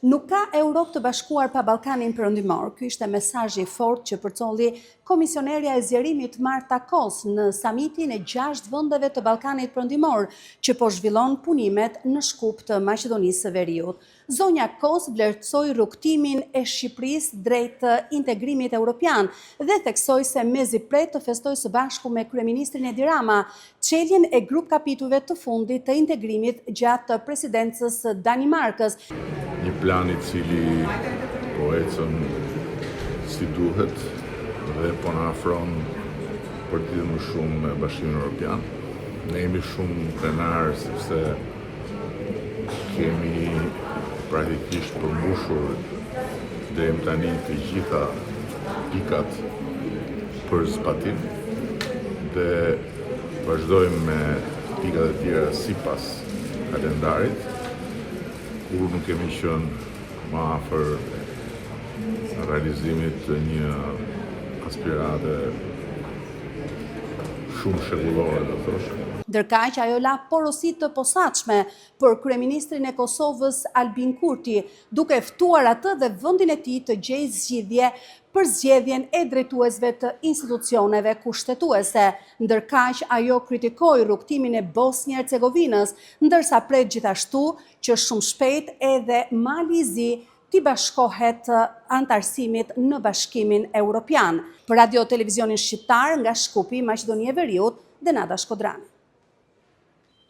Nuk ka Europë të bashkuar pa Ballkanin Perëndimor. Ky ishte mesazhi i fortë që përcolli komisionerja e zgjerimit Marta Kos në samitin e 6 vendeve të Ballkanit Perëndimor, që po zhvillon punimet në shkup të Maqedonisë së Veriut. Zonja Kos vlerësoi rrugtimin e Shqipërisë drejt integrimit evropian dhe theksoi se mezi pret të festojë së bashku me kryeministrin Edi Rama çeljen e grup kapitujve të fundit të integrimit gjatë presidencës së Danimarkës. Një plan i cili po ecën si duhet dhe po na afron për ditë më shumë me Bashkimin Evropian. Ne jemi shumë krenar sepse kemi praktikisht përmbushur deri tani të gjitha pikat për zbatim dhe vazhdojmë me pikat e tjera sipas kalendarit, kur nuk kemi qenë më afër realizimit të një aspirate shumë shekullore, do thosh. Ndërkaq ajo la porosi të posaçme për kryeministrin e Kosovës Albin Kurti, duke ftuar atë dhe vendin e tij të gjejë zgjidhje për zgjedhjen e drejtuesve të institucioneve kushtetuese. Ndërkaq ajo kritikoi rrugtimin e Bosnjë-Hercegovinës, ndërsa pret gjithashtu që shumë shpejt edhe Mali i Zi t'i bashkohet antarësimit në Bashkimin Evropian. Për Radio Televizionin Shqiptar nga Shkupi, Maqedonia e Veriut, Denada Shkodrani.